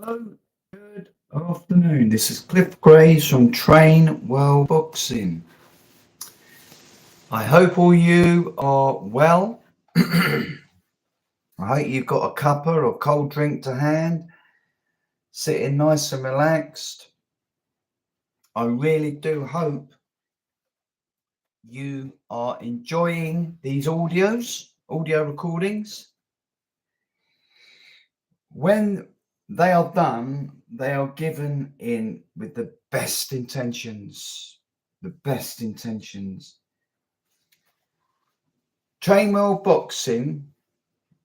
Hello, good afternoon. This is Cliff Graves from Train Well Boxing. I hope all you are well. I hope you've got a cuppa or cold drink to hand, sitting nice and relaxed. I really do hope you are enjoying these audio recordings. When they are done, they are given in with the best intentions. Train Well Boxing,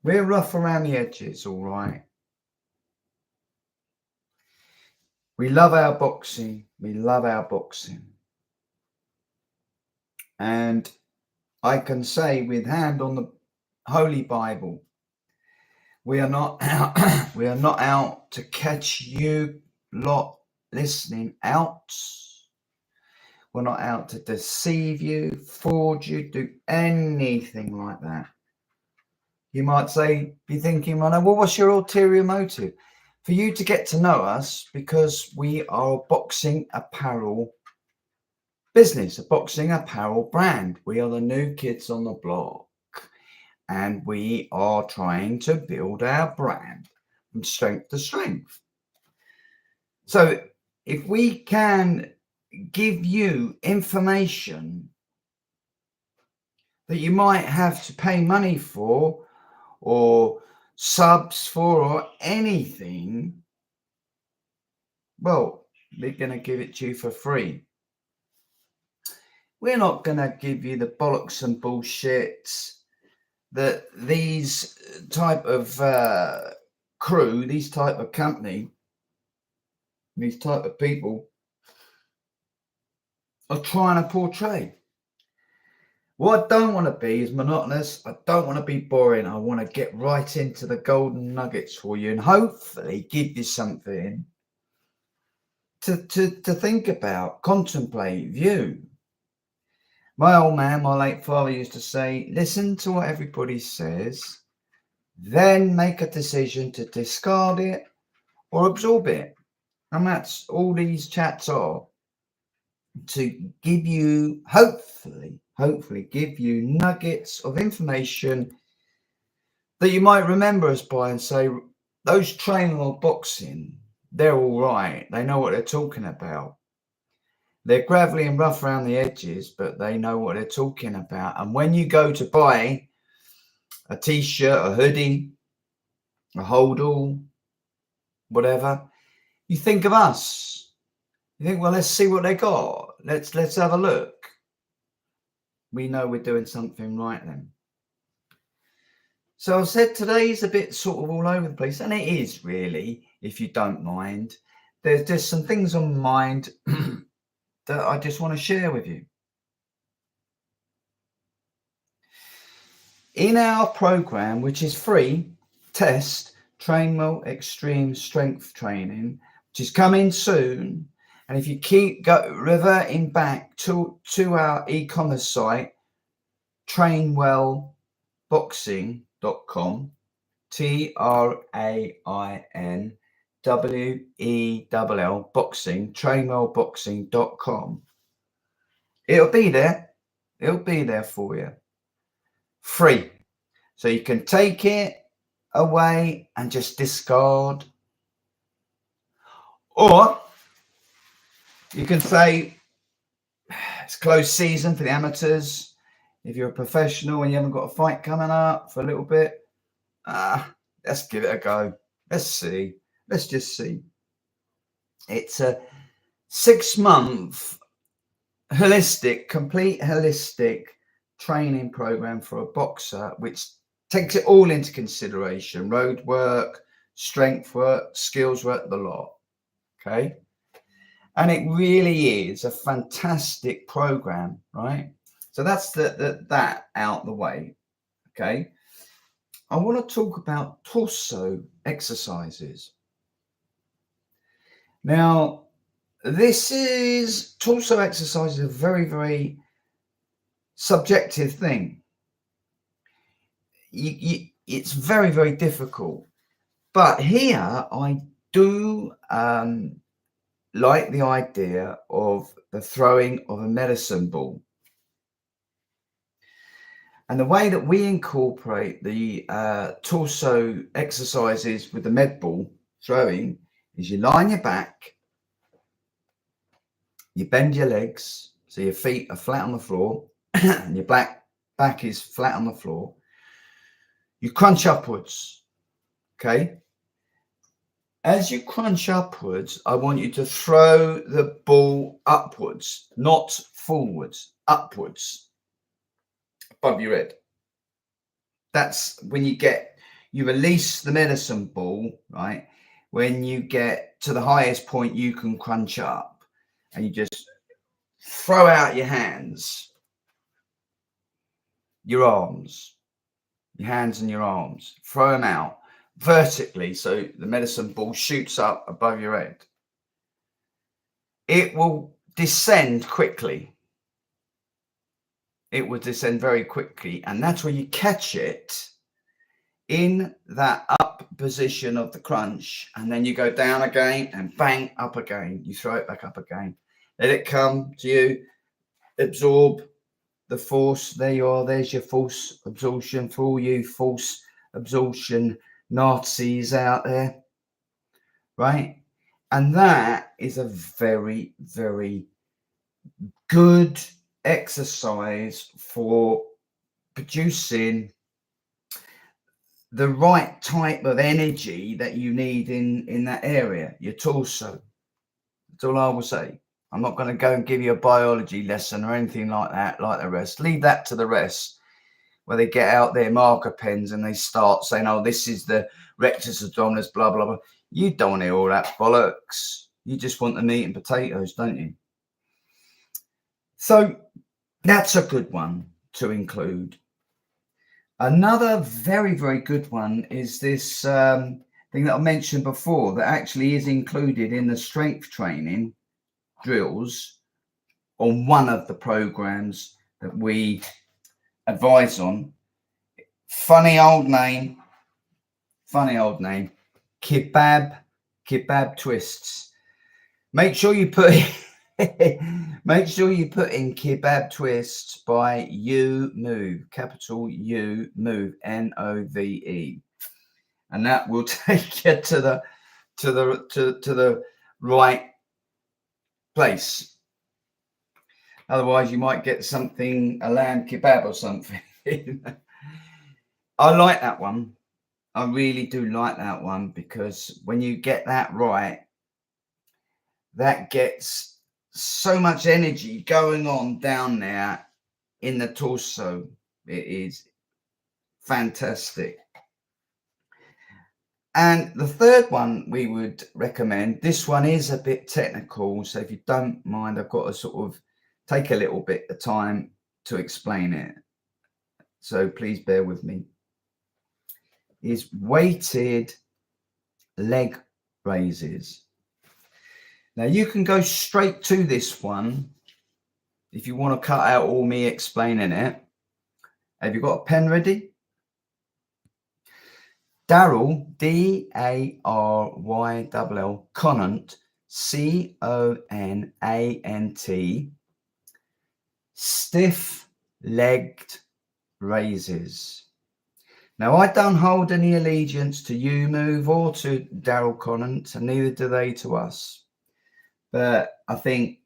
we're rough around the edges, all right. We love our boxing. And I can say with hand on the Holy Bible, we are not out to catch you lot listening out. We're not out to deceive you, fraud you, do anything like that. You might be thinking, well, what's your ulterior motive? For you to get to know us, because we are a boxing apparel business, a boxing apparel brand. We are the new kids on the block, and we are trying to build our brand from strength to strength. So if we can give you information that you might have to pay money for, or subs for, or anything, well, we're going to give it to you for free. We're not going to give you the bollocks and bullshit that these type of crew, these type of company, these type of people are trying to portray. What I don't want to be is monotonous. I don't want to be boring. I want to get right into the golden nuggets for you and hopefully give you something to think about, contemplate, view. My old man, my late father, used to say, listen to what everybody says, then make a decision to discard it or absorb it. And that's all these chats are, to give you, hopefully give you nuggets of information that you might remember us by and say, those Train Well Boxing, they're all right. They know what they're talking about. They're gravelly and rough around the edges, but they know what they're talking about. And when you go to buy a t-shirt, a hoodie, a holdall, whatever, you think of us. You think, well, let's see what they got. Let's have a look. We know we're doing something right then. So I said today's a bit sort of all over the place, and it is really, if you don't mind. There's some things on mind that I just want to share with you. In our program, which is free, test Train Well Extreme Strength Training, which is coming soon. And if you keep reverting back to our e-commerce site, trainwellboxing.com, TrainWell boxing, trainwellboxing.com. It'll be there for you, free, so you can take it away and just discard, or you can say it's closed season for the amateurs. If you're a professional and you haven't got a fight coming up for a little bit, let's give it a go. Let's just see. It's a 6-month complete holistic training program for a boxer, which takes it all into consideration: road work, strength work, skills work, the lot. Okay. And it really is a fantastic program, right? So that's that out the way. Okay. I want to talk about torso exercises. Now, torso exercise is a very, very subjective thing. It's very, very difficult. But here I do like the idea of the throwing of a medicine ball. And the way that we incorporate the torso exercises with the med ball throwing is you lie on your back, you bend your legs so your feet are flat on the floor and your back is flat on the floor. You crunch upwards, okay? As you crunch upwards, I want you to throw the ball upwards, not forwards, upwards, above your head. That's when you release the medicine ball, right? When you get to the highest point you can crunch up, and you just throw out your hands, your arms, your hands and your arms, throw them out vertically so the medicine ball shoots up above your head. It will descend quickly. It will descend very quickly, and that's where you catch it in that up position of the crunch, and then you go down again and bang, up again. You throw it back up again. Let it come to you, absorb the force. There you are. There's your force absorption for all you force absorption Nazis out there, right? And that is a very, very good exercise for producing the right type of energy that you need in that area, your torso. That's all I will say. I'm not going to go and give you a biology lesson or anything like that, like the rest. Leave that to the rest, where they get out their marker pens and they start saying, oh, this is the rectus abdominis, blah, blah, blah. You don't want to hear all that bollocks. You just want the meat and potatoes, don't you? So that's a good one to include. Another very, very good one is this thing that I mentioned before that actually is included in the strength training drills on one of the programs that we advise on. Funny old name, kebab twists. Make sure you put make sure you put in kebab twists by U Move, capital U Move, Nove, and that will take you to the right place. Otherwise, you might get something, a lamb kebab or something. I like that one. I really do like that one, because when you get that right, that gets so much energy going on down there in the torso. It is fantastic. And the third one we would recommend, this one is a bit technical, so if you don't mind, I've got to sort of take a little bit of time to explain it, so please bear with me, is weighted leg raises. Now you can go straight to this one if you want to cut out all me explaining it. Have you got a pen ready? Daryl, D-A-R-Y-L-L, Conant, C-O-N-A-N-T, stiff-legged raises. Now, I don't hold any allegiance to you Move or to Daryl Conant, and neither do they to us. But I think,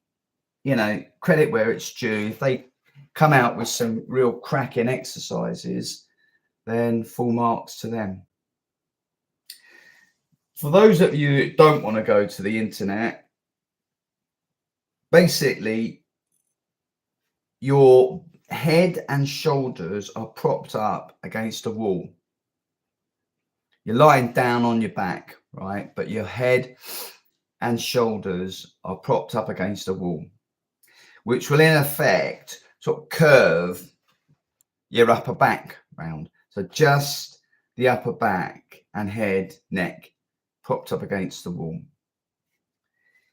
you know, credit where it's due. If they come out with some real cracking exercises, then full marks to them. For those of you who don't want to go to the internet, basically your head and shoulders are propped up against a wall. You're lying down on your back, right? But your head and shoulders are propped up against a wall, which will in effect sort of curve your upper back round. So just the upper back and head, neck propped up against the wall.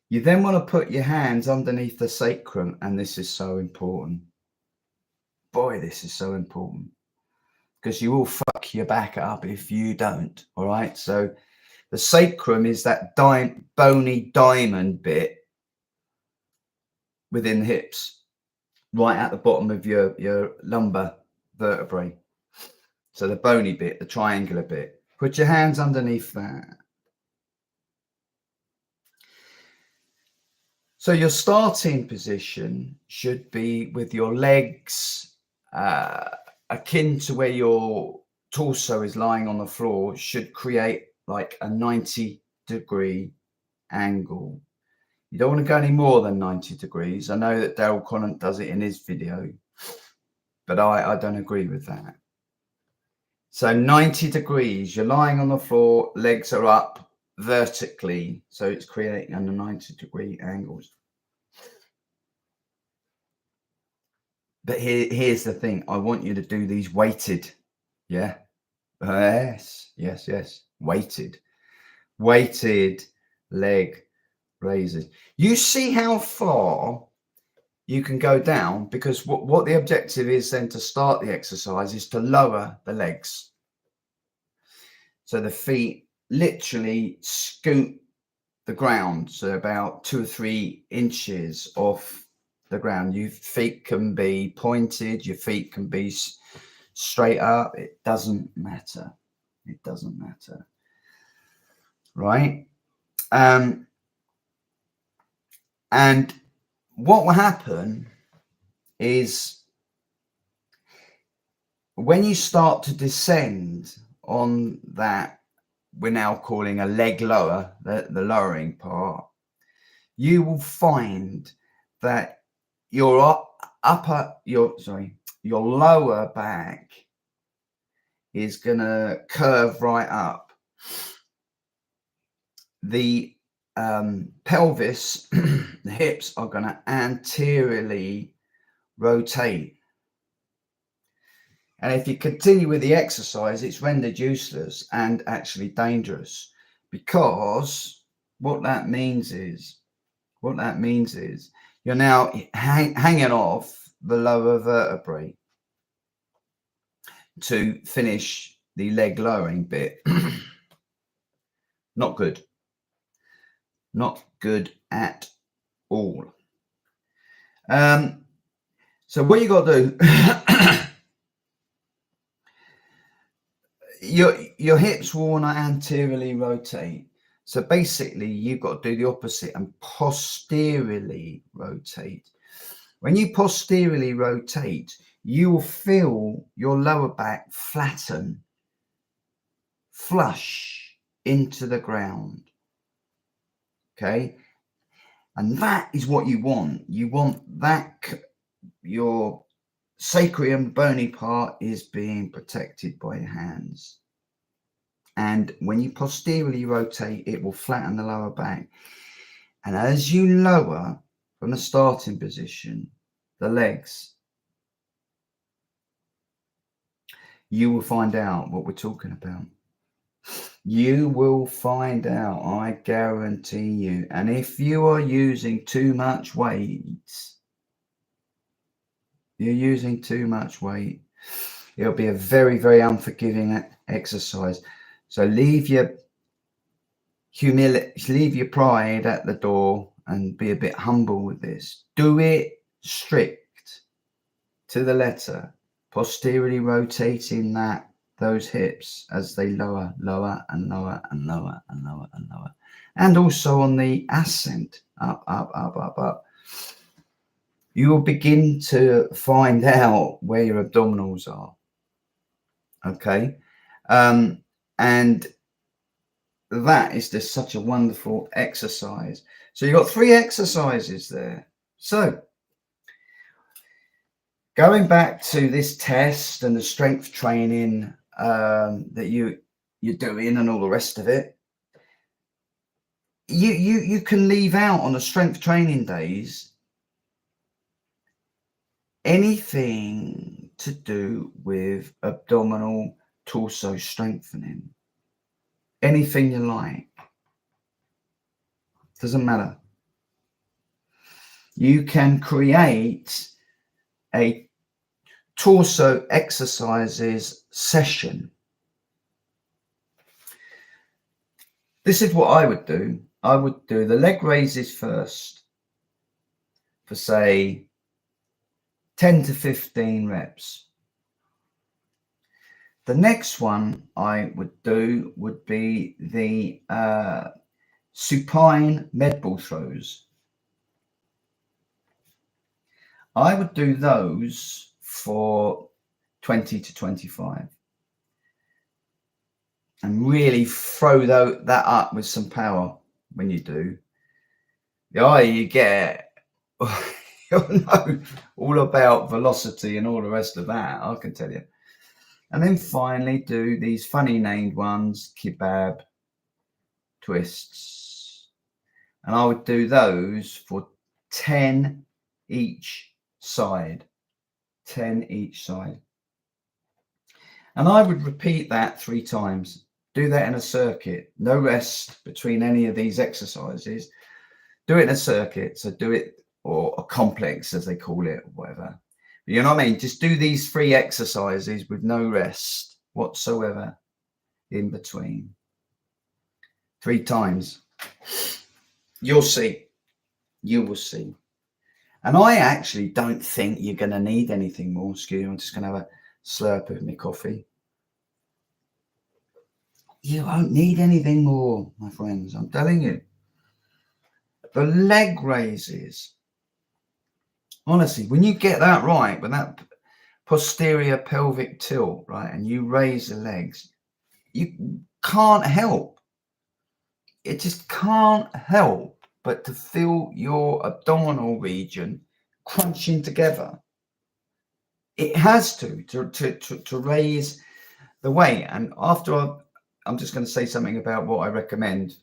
You then want to put your hands underneath the sacrum, and this is so important. Boy, this is so important, because you will fuck your back up if you don't. All right, so The sacrum is that bony diamond bit within the hips, right at the bottom of your lumbar vertebrae. So the bony bit, the triangular bit. Put your hands underneath that. So your starting position should be with your legs akin to where your torso is lying on the floor, should create like a 90-degree angle. You don't want to go any more than 90 degrees. I know that Daryl Conant does it in his video, but I don't agree with that. So 90 degrees, you're lying on the floor, legs are up vertically, so it's creating a 90-degree angles. But here's the thing, I want you to do these weighted. Yeah. Yes. Weighted leg raises. You see how far you can go down, because what the objective is then to start the exercise is to lower the legs. So the feet literally scoot the ground, so about 2 or 3 inches off the ground. Your feet can be pointed, your feet can be straight up. It doesn't matter. It doesn't matter. Right? And what will happen is when you start to descend on that, we're now calling a leg lower, the lowering part, you will find that your lower back is going to curve right up. The pelvis, the hips are going to anteriorly rotate. And if you continue with the exercise, it's rendered useless and actually dangerous, because what that means is you're now hanging off the lower vertebrae to finish the leg lowering bit. Not good. Not good at all. So what you got to do, your hips will want to anteriorly rotate. So basically, you've got to do the opposite and posteriorly rotate. When you posteriorly rotate, you will feel your lower back flatten, flush into the ground. Okay? And that is what you want. You want that, your sacrum bony part is being protected by your hands. And when you posteriorly rotate, it will flatten the lower back. And as you lower from the starting position, the legs, you will find out what we're talking about. You will find out, I guarantee you. And if you are using too much weight, it'll be a very, very unforgiving exercise. So leave your pride at the door and be a bit humble with this. Do it strict to the letter, posteriorly rotating those hips as they lower and lower and lower and lower and lower. And also on the ascent, up. You will begin to find out where your abdominals are. Okay. And that is just such a wonderful exercise. So you've got 3 exercises there. So going back to this test and the strength training that you're doing and all the rest of it, you can leave out on the strength training days anything to do with abdominal torso strengthening. Anything you like. Doesn't matter. You can create a torso exercises session This is what I would do. I would do the leg raises first for, say, 10 to 15 reps. The next one I would do would be the supine med ball throws. I would do those for 20 to 25 and really throw that up with some power when you do. The higher you get, you'll know all about velocity and all the rest of that, I can tell you. And then finally do these funny named ones, kebab twists. And I would do those for 10 each side. 10 each side. And I would repeat that 3 times. Do that in a circuit. No rest between any of these exercises. Do it in a circuit. So do it, or a complex as they call it, or whatever. You know what I mean? Just do these 3 exercises with no rest whatsoever in between. 3 times. You'll see. You will see. And I actually don't think you're going to need anything more. Excuse me, I'm just going to have a slurp of my coffee. You won't need anything more, my friends. I'm telling you. The leg raises. Honestly, when you get that right, with that posterior pelvic tilt, right, and you raise the legs, you can't help. It just can't help but to feel your abdominal region crunching together. It has to raise the weight. And after I'm just going to say something about what I recommend.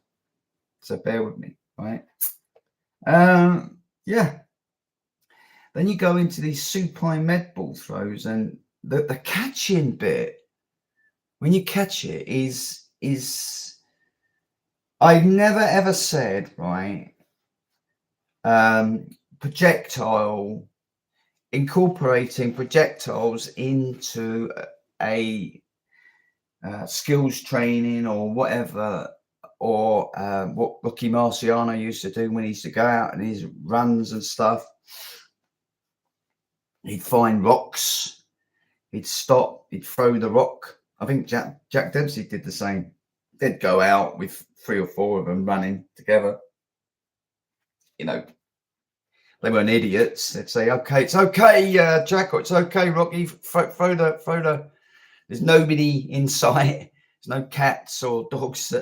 So bear with me, right? Yeah. Then you go into these supine med ball throws, and the catching bit, when you catch it, is I've never ever said, right, incorporating projectiles into a skills training or whatever, or what Rocky Marciano used to do when he used to go out and his runs and stuff. He'd find rocks, he'd stop, he'd throw the rock. I think Jack Dempsey did the same. They'd go out with 3 or 4 of them running together. You know, they weren't idiots. They'd say, "Okay, it's okay, Jack, or it's okay, Rocky. Throw the. There's nobody in sight. There's no cats or dogs.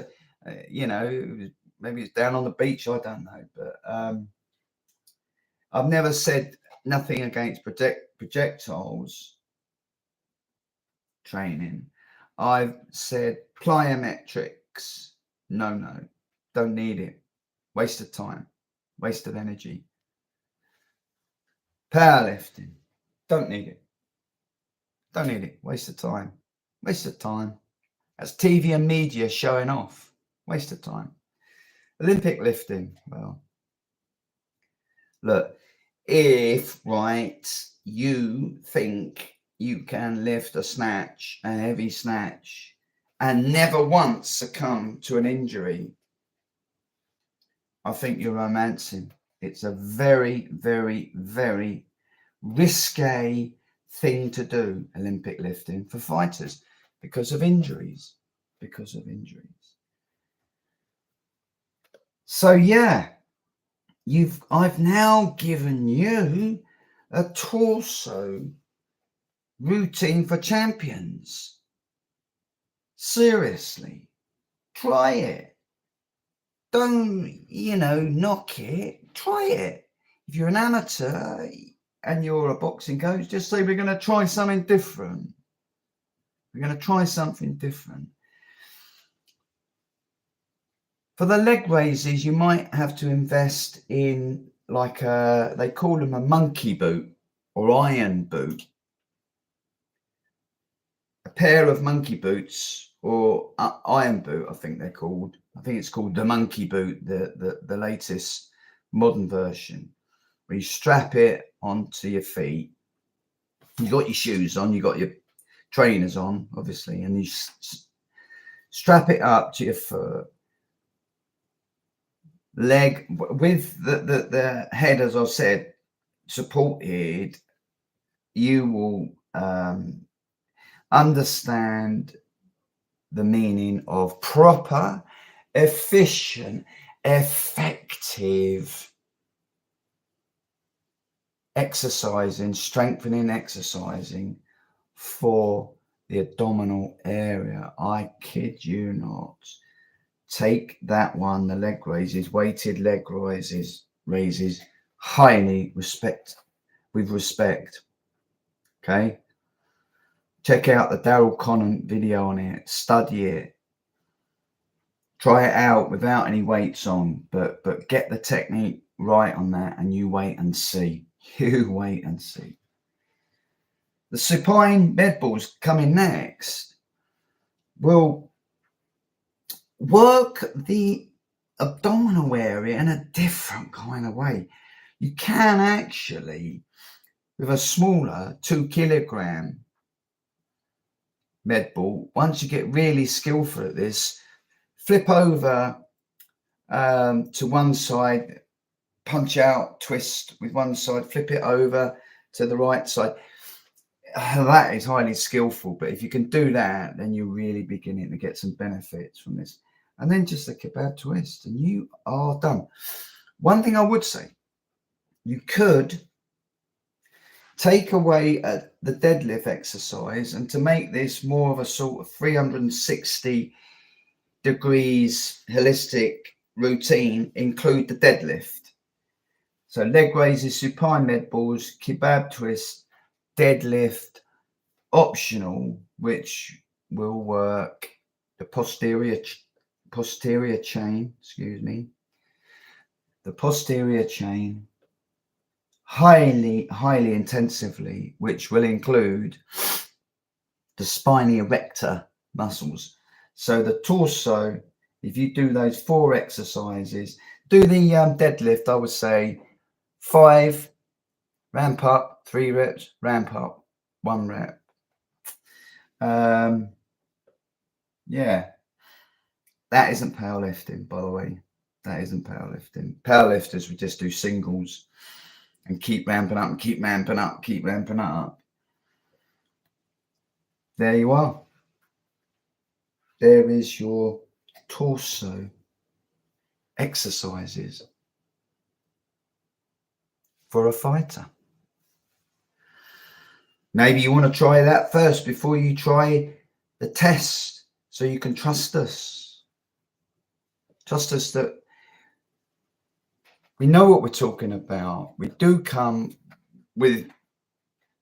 You know, maybe it's down on the beach. I don't know, but I've never said nothing against projectiles training. I've said plyometrics. No, don't need it. Waste of time, waste of energy. Powerlifting, don't need it. Don't need it. Waste of time. Waste of time. That's TV and media showing off. Waste of time. Olympic lifting. Well, look, if, right, you think you can lift a heavy snatch, and never once succumb to an injury, I think you're romancing. It's a very, very, very risque thing to do, Olympic lifting, for fighters, because of injuries. So yeah, I've now given you a torso routine for champions. Seriously, try it. Don't, knock it. Try it. If you're an amateur and you're a boxing coach, just say, we're going to try something different. For the leg raises, you might have to invest in they call them a monkey boot or iron boot. A pair of monkey boots or iron boot, I think they're called. I think it's called the monkey boot, the latest modern version, where you strap it onto your feet. You got your shoes on, you got your trainers on, obviously, and you strap it up to your foot. leg with the head, as I said, supported, you will understand the meaning of proper, efficient, effective strengthening exercising for the abdominal area. I kid you not. Take that one, the leg raises, weighted leg raises, highly with respect. Okay. Check out the Daryl Conant video on it. Study it. Try it out without any weights on, but get the technique right on that, and you wait and see. You wait and see. The supine med balls coming next will work the abdominal area in a different kind of way. You can actually, with a smaller 2 kilogram med ball, once you get really skillful at this, flip over to one side, punch out, twist with one side, flip it over to the right side. That is highly skillful, but if you can do that, then you're really beginning to get some benefits from this. And then just a kebab twist, and you are done. One thing I would say, you could take away the deadlift exercise, and to make this more of a sort of 360 degrees holistic routine, include the deadlift. So leg raises, supine med balls, kebab twist, deadlift, optional, which will work the posterior chain, the posterior chain highly intensively, which will include the spina erector muscles. So the torso, if you do those 4 exercises, do the deadlift, I would say 5, ramp up, 3 reps, ramp up, 1 rep. Yeah, that isn't powerlifting, by the way. That isn't powerlifting. Powerlifters would just do singles and keep ramping up and keep ramping up, keep ramping up. There you are. There is your torso exercises for a fighter. Maybe you want to try that first before you try the test, so you can trust us. Trust us that we know what we're talking about. We do come with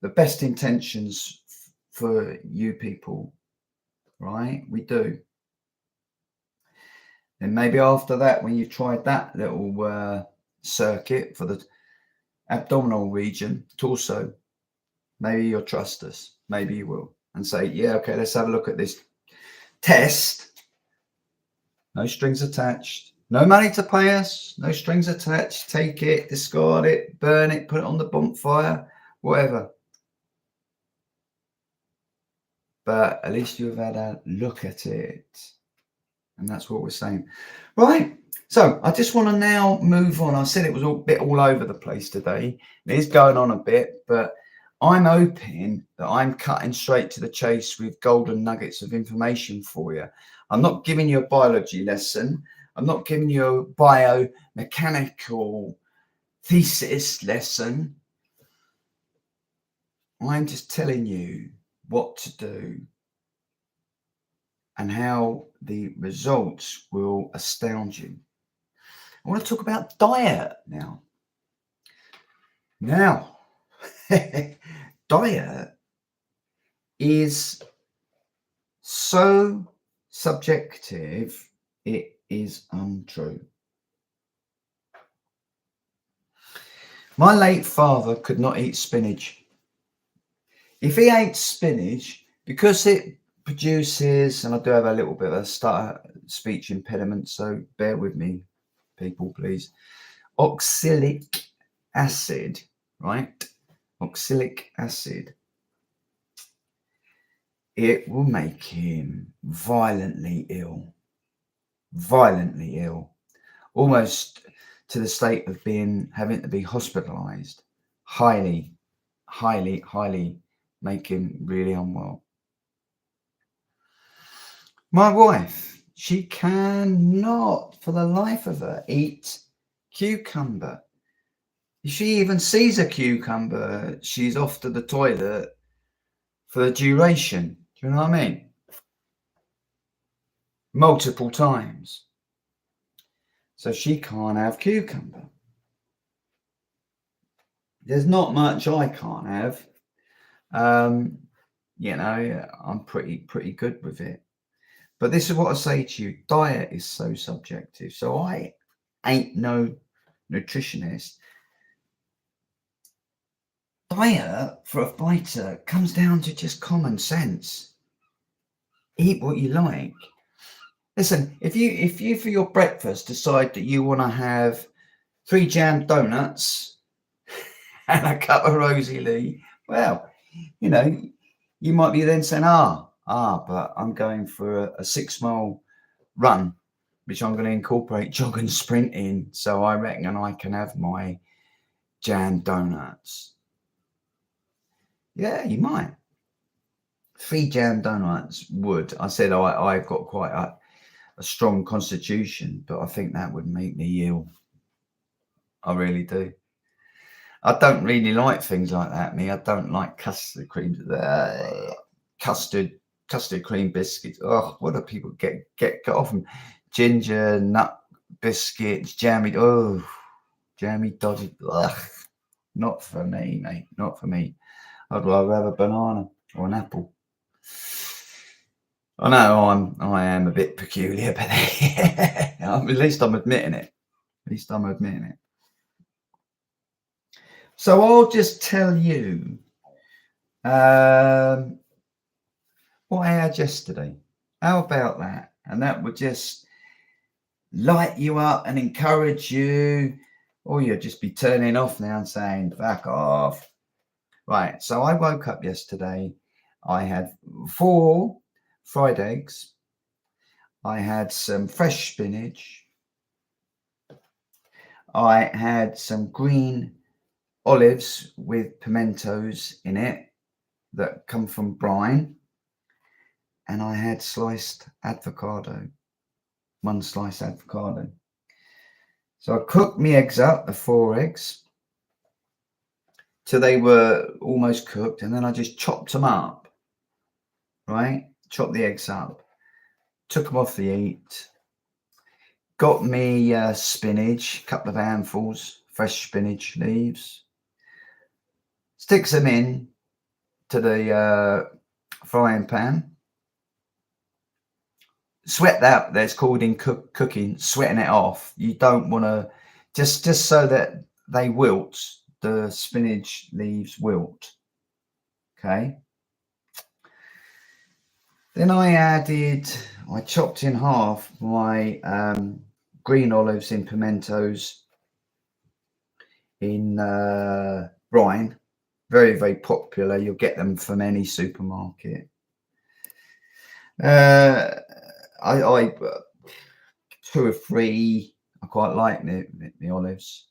the best intentions for you people, right? We do. And maybe after that, when you've tried that little circuit for the abdominal region, torso, maybe you'll trust us. Maybe you will, and say, yeah, okay, let's have a look at this test. No strings attached. No money to pay us. No strings attached. Take it, discard it, burn it, put it on the bonfire, whatever. But at least you've had a look at it. And that's what we're saying. Right. So I just want to now move on. I said it was a bit all over the place today. It is going on a bit, but I'm hoping that I'm cutting straight to the chase with golden nuggets of information for you. I'm not giving you a biology lesson. I'm not giving you a biomechanical thesis lesson. I'm just telling you what to do and how the results will astound you. I want to talk about diet now. Diet is so subjective, it is untrue. My late father could not eat spinach. If he ate spinach, because it produces, and I do have a little bit of a speech impediment, so bear with me, people, please. Oxalic acid, right? Oxalic acid. It will make him violently ill. Violently ill. almost to the state of having to be hospitalized. Highly make him really unwell. My wife, she cannot for the life of her eat cucumber. If she even sees a cucumber, she's off to the toilet for the duration. Do you know what I mean? Multiple times. So she can't have cucumber. There's not much I can't have. You know, I'm pretty good with it. But this is what I say to you. Diet is so subjective. So I ain't no nutritionist. Diet for a fighter comes down to just common sense. Eat what you like. Listen, if you for your breakfast decide that you want to have 3 jam donuts and a cup of Rosie Lee, well, you know, you might be then saying, but I'm going for a 6-mile run, which I'm going to incorporate jog and sprint in. So I reckon I can have my jam donuts. Yeah, you might. 3 jam donuts would. I said I've got quite a strong constitution, but I think that would make me ill. I really do. I don't really like things like that, me. I don't like custard cream. Custard cream biscuits. Oh, what do people get off them? Ginger nut biscuits, jammy dodgy. Ugh, not for me, mate. Not for me. I'd rather have a banana or an apple. I know I am a bit peculiar, but at least I'm admitting it. So I'll just tell you what I had yesterday. How about that? And that would just light you up and encourage you, or you'll just be turning off now and saying, back off. Right, so I woke up yesterday. I had 4 fried eggs. I had some fresh spinach. I had some green olives with pimentos in it that come from brine. And I had sliced avocado, 1 slice avocado. So I cooked my eggs up, the 4 eggs, till they were almost cooked, and then I just chopped them up, right? Chopped the eggs up, took them off the heat, got me spinach, a couple of handfuls, fresh spinach leaves, sticks them in to the frying pan, sweat that. That's called in cooking, sweating it off. You don't want to, just so that they wilt. The spinach leaves wilt. Okay. Then I chopped in half my green olives in pimentos in brine. Very, very popular. You'll get them from any supermarket. I 2 or 3. I quite like the olives.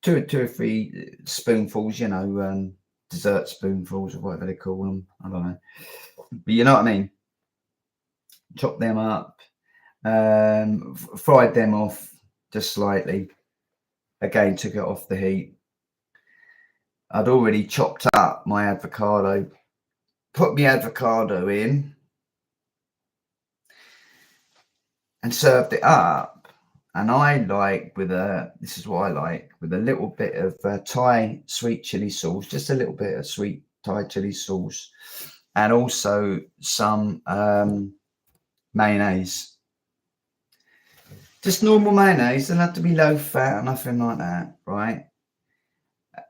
2 or 3 spoonfuls, you know, dessert spoonfuls or whatever they call them. I don't know, but you know what I mean. Chopped them up, fried them off just slightly. Again, took it off the heat. I'd already chopped up my avocado. Put my avocado in and served it up. And I like this is what I like, with a little bit of Thai sweet chili sauce, just a little bit of sweet Thai chili sauce, and also some mayonnaise. Just normal mayonnaise, doesn't have to be low fat or nothing like that, right?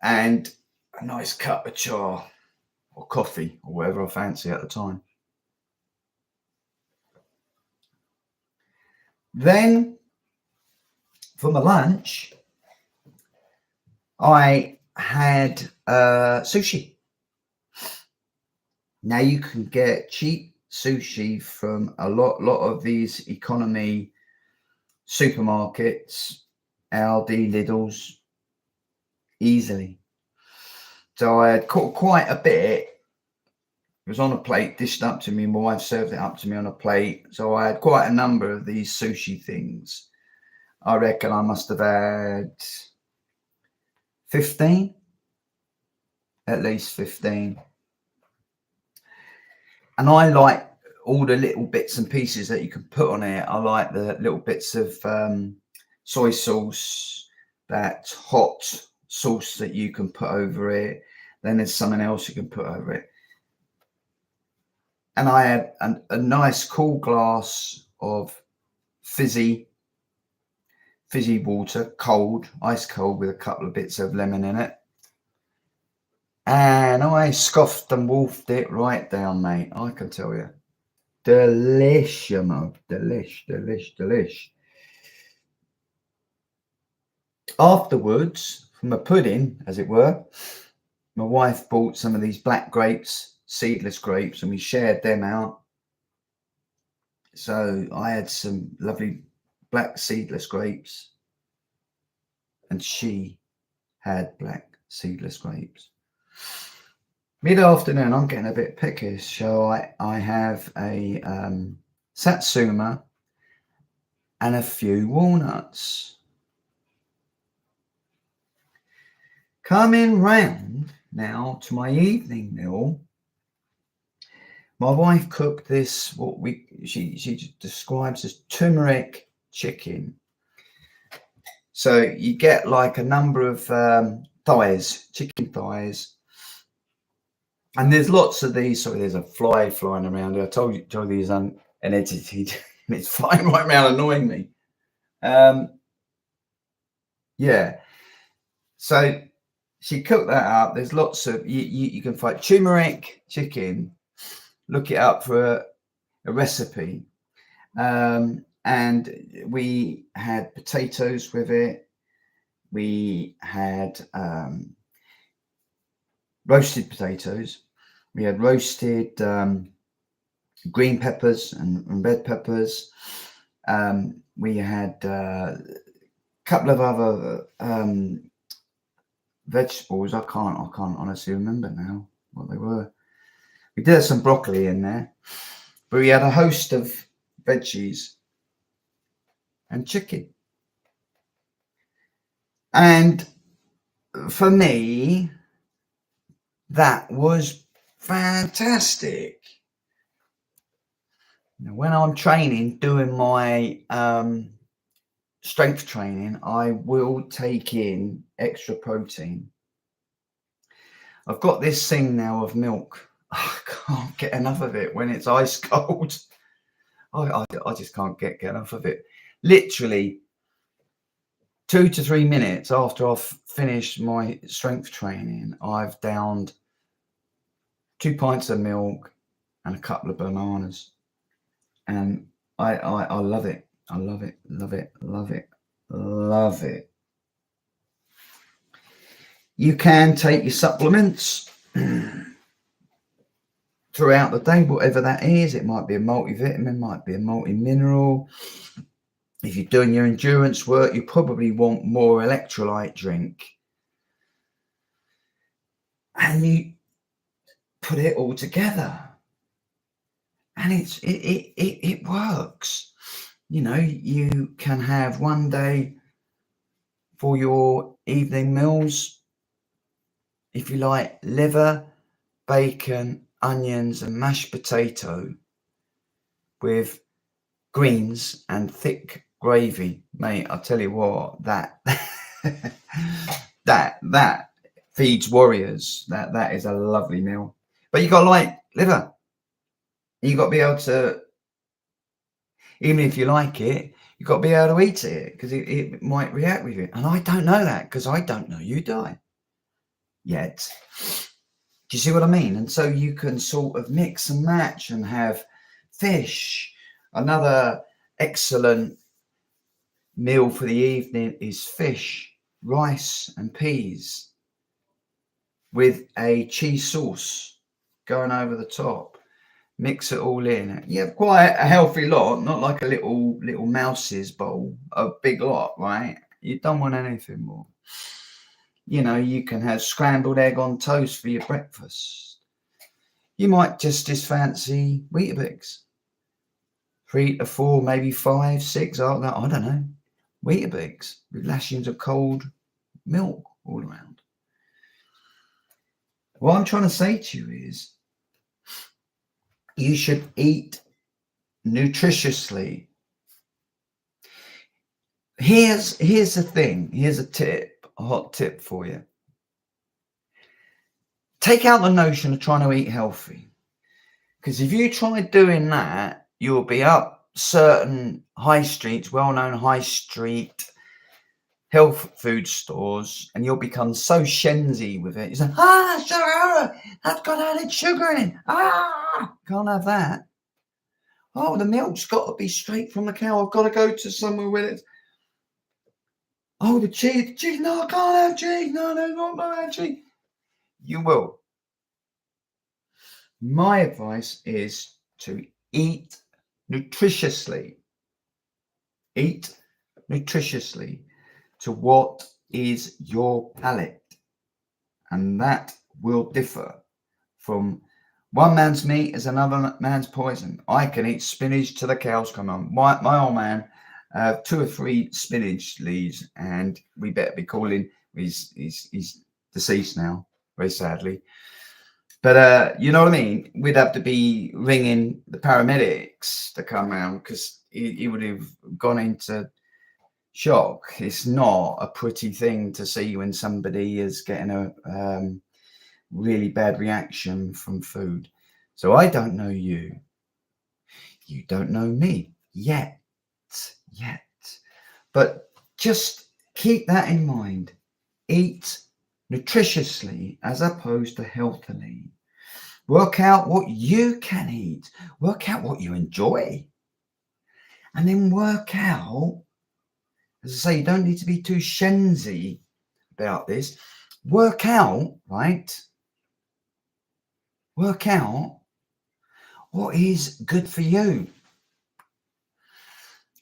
And a nice cup of chai or coffee or whatever I fancy at the time. Then for my lunch, I had sushi. Now you can get cheap sushi from a lot of these economy supermarkets Aldi, Lidl's, easily. So I had quite a bit. It was on a plate, dished up to me. My wife served it up to me on a plate. So I had quite a number of these sushi things. I reckon I must have had 15, at least 15. And I like all the little bits and pieces that you can put on it. I like the little bits of soy sauce, that hot sauce that you can put over it. Then there's something else you can put over it. And I had a nice cool glass of fizzy water, cold, ice cold, with a couple of bits of lemon in it. And I scoffed and wolfed it right down, mate. I can tell you. Delicious, delish. Afterwards, from a pudding, as it were, my wife bought some of these black grapes, seedless grapes, and we shared them out. So I had some lovely black seedless grapes, and she had black seedless grapes. Mid-afternoon, I'm getting a bit peckish, so I have a satsuma and a few walnuts. Coming round now to my evening meal, my wife cooked this, what she describes as turmeric chicken. So you get like a number of thighs, chicken thighs, and there's lots of these. Sorry, there's a fly flying around here. I told you he's unedited. It's flying right around, annoying me. Yeah. So she cooked that up. There's lots of you can find turmeric chicken. Look it up for a recipe. And we had potatoes with it. We had roasted potatoes. We had roasted green peppers and red peppers. We had a couple of other vegetables. I can't honestly remember now what they were. We did have some broccoli in there, but we had a host of veggies and chicken. And for me, that was fantastic. Now, when I'm training, doing my strength training, I will take in extra protein. I've got this thing now of milk. I can't get enough of it when it's ice cold. I just can't get enough of it. Literally 2 to 3 minutes after I've finished my strength training, I've downed 2 pints of milk and a couple of bananas. And I love it. I love it, love it, love it, love it. You can take your supplements throughout the day, whatever that is. It might be a multivitamin, might be a multi-mineral. If you're doing your endurance work, you probably want more electrolyte drink. And you put it all together. And it works. You know, you can have one day for your evening meals, if you like, liver, bacon, onions and mashed potato with greens and thick gravy. Mate, I'll tell you what, that that feeds warriors. That is a lovely meal. But you got to like liver. You got to be able to, even if you like it, you got to be able to eat it, because it might react with it. And I don't know that, because I don't know you die yet. Do you see what I mean? And so you can sort of mix and match and have fish. Another excellent meal for the evening is fish, rice and peas with a cheese sauce going over the top. Mix it all in. You have quite a healthy lot, not like a little mouse's bowl, a big lot, right? You don't want anything more. You know, you can have scrambled egg on toast for your breakfast. You might just as fancy Weetabix. 3 to 4, maybe 5, 6, I don't know. Weetabix with lashings of cold milk all around. What I'm trying to say to you is you should eat nutritiously. Here's the thing. Here's a tip, a hot tip for you. Take out the notion of trying to eat healthy. Because if you try doing that, you'll be up certain high streets, well-known high street health food stores, and you'll become so shenzy with it. You say, sugar, that's got added sugar in it. Can't have that. Oh, the milk's got to be straight from the cow. I've got to go to somewhere with it. Oh, the cheese. No, I can't have cheese. No, not have cheese. You will. My advice is to eat nutritiously. Eat nutritiously to what is your palate. And that will differ from one man's meat is another man's poison. I can eat spinach till the cows come home. My old man, 2 or 3 spinach leaves, and we better be calling. He's deceased now, very sadly. But you know what I mean? We'd have to be ringing the paramedics to come around because he would have gone into shock. It's not a pretty thing to see when somebody is getting a really bad reaction from food. So I don't know you. You don't know me yet. But just keep that in mind. Eat nutritiously as opposed to healthily. Work out what you can eat. Work out what you enjoy. And then work out, as I say, you don't need to be too shenzy about this. Work out, right? Work out what is good for you.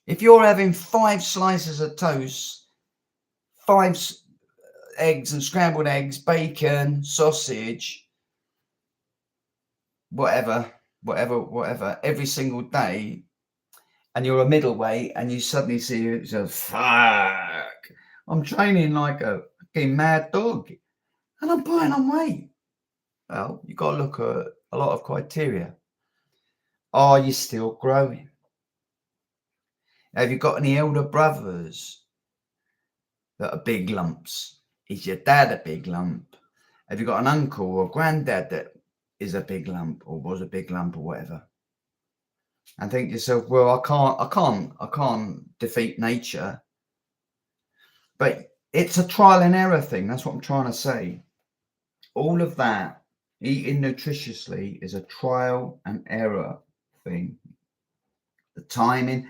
If you're having 5 slices of toast, 5 eggs and scrambled eggs, bacon, sausage, whatever, every single day, and you're a middleweight, and you suddenly see you say, fuck, I'm training like a fucking mad dog, and I'm putting on weight. Well, you've got to look at a lot of criteria. Are you still growing? Have you got any elder brothers that are big lumps? Is your dad a big lump? Have you got an uncle or granddad that is a big lump or was a big lump or whatever? And think to yourself, well, I can't defeat nature. But it's a trial and error thing. That's what I'm trying to say. All of that, eating nutritiously, is a trial and error thing. The timing.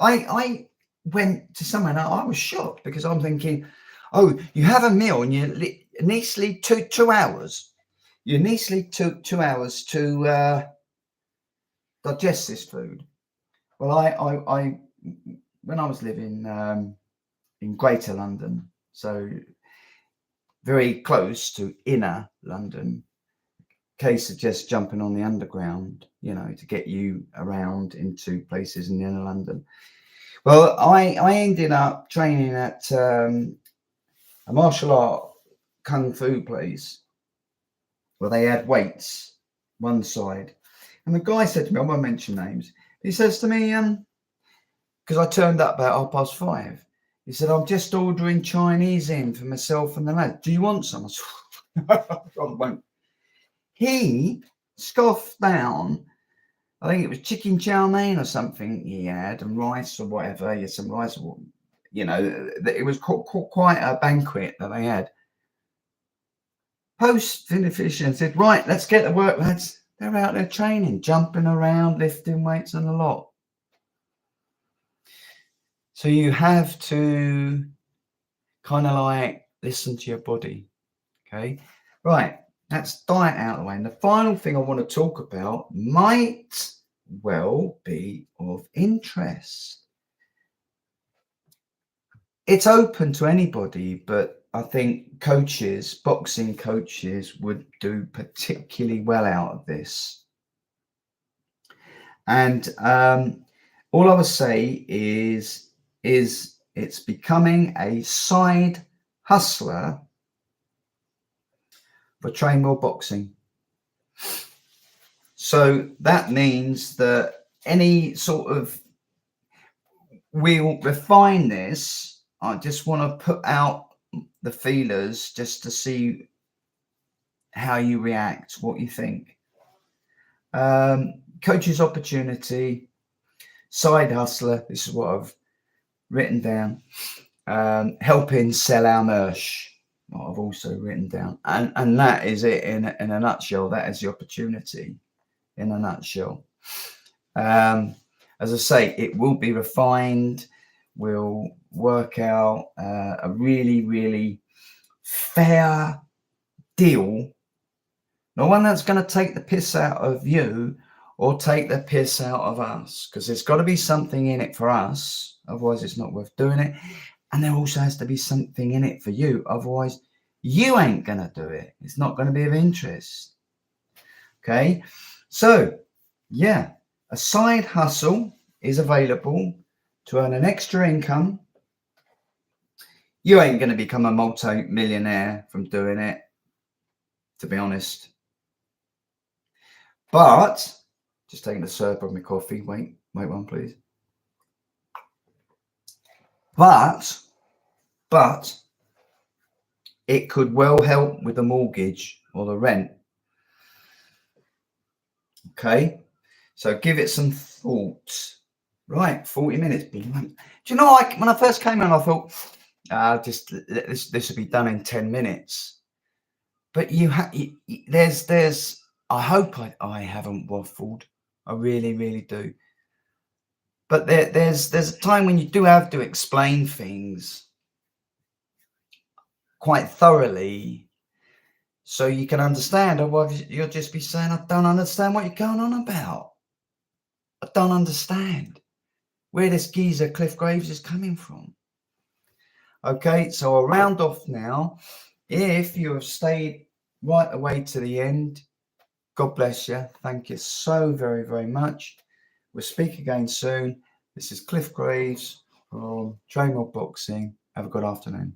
I went to somewhere and I was shocked because I'm thinking, oh, you have a meal and you neatly 2 hours. You neatly took 2 hours to digest this food. Well, I when I was living in Greater London, so very close to inner London, case of just jumping on the underground, you know, to get you around into places in inner London. Well, I ended up training at a martial art kung fu place where they had weights one side. And the guy said to me, I won't mention names, he says to me, because I turned up about 5:30, he said, I'm just ordering Chinese in for myself and the lad. Do you want some? I said, I won't. He scoffed down, I think it was chicken chow mein or something he had, and rice or whatever. He had some rice, or, you know, it was quite a banquet that they had. Post finish and said, right, let's get to work, lads. They're out there training, jumping around, lifting weights and a lot. So you have to kind of like listen to your body. Okay. Right. That's diet out of the way. And the final thing I want to talk about might well be of interest. it's open to anybody, but I think coaches, boxing coaches, would do particularly well out of this. And all I would say is it's becoming a side hustler for train more boxing. So that means that any sort of, we'll refine this. I just want to put out the feelers just to see how you react, what you think. Coach's opportunity, side hustler, this is what I've written down. Helping sell our merch, what I've also written down. And that is it in a nutshell. That is the opportunity in a nutshell. As I say, it will be refined. We'll work out a really, really fair deal. No one that's going to take the piss out of you or take the piss out of us, because there's got to be something in it for us. Otherwise, it's not worth doing it. And there also has to be something in it for you. Otherwise, you ain't going to do it. It's not going to be of interest. Okay. So, yeah, a side hustle is available to earn an extra income. You ain't going to become a multi-millionaire from doing it, to be honest. But, just taking a slurp of my coffee. Wait one, please. But it could well help with the mortgage or the rent. Okay, so give it some thought. Right, 40 minutes. Do you know, when I first came on, I thought, just this will be done in 10 minutes. But there's. I hope I haven't waffled. I really, really do. But there's a time when you do have to explain things quite thoroughly, so you can understand. Otherwise, you'll just be saying, I don't understand what you're going on about. I don't understand where this geezer Cliff Graves is coming from. Okay, so I'll round off now. If you have stayed right away to the end, God bless you. Thank you so very, very much. We'll speak again soon. This is Cliff Graves from Train More Boxing. Have a good afternoon.